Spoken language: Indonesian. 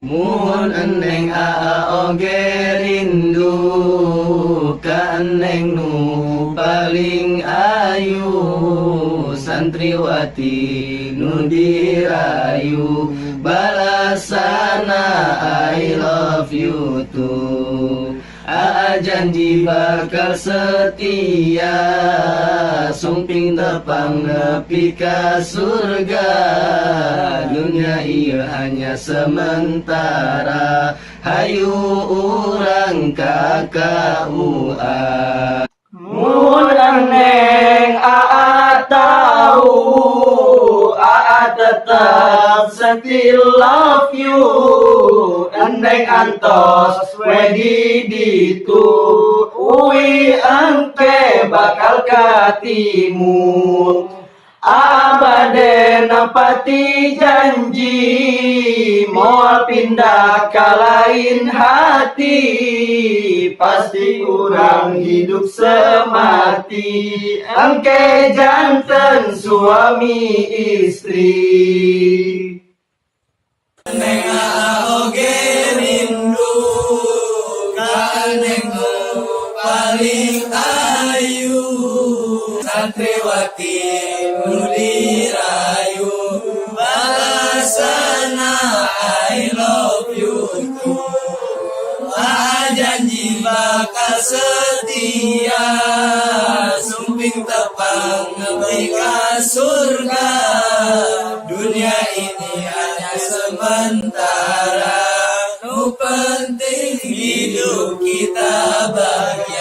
Muhun eneng oge rindu ka eneng nu paling ayu, santriwati nu dirayu, balasana I love you too. Aa janji bakal setia, sumping tepang nepi ka surga. Dunia ieu hanya sementara, hayu urang ka KUA. Mun eneng Aa tahu, Aa tetap still love you. Eneng antos wedi ditu, uwi engke bakal katimu. Abade nepati janji, moal pindah ka lain hati. Pasti urang hidup semati, engke janten suami istri. Neng oge rindu ka eneng nu paling ayu, santriwati nu dirayu, balasana I love you too. Janji bakal setia, sumping tepang nepi ka surga. Dunia ini hanya sementara, nu penting hidup kita bahagia.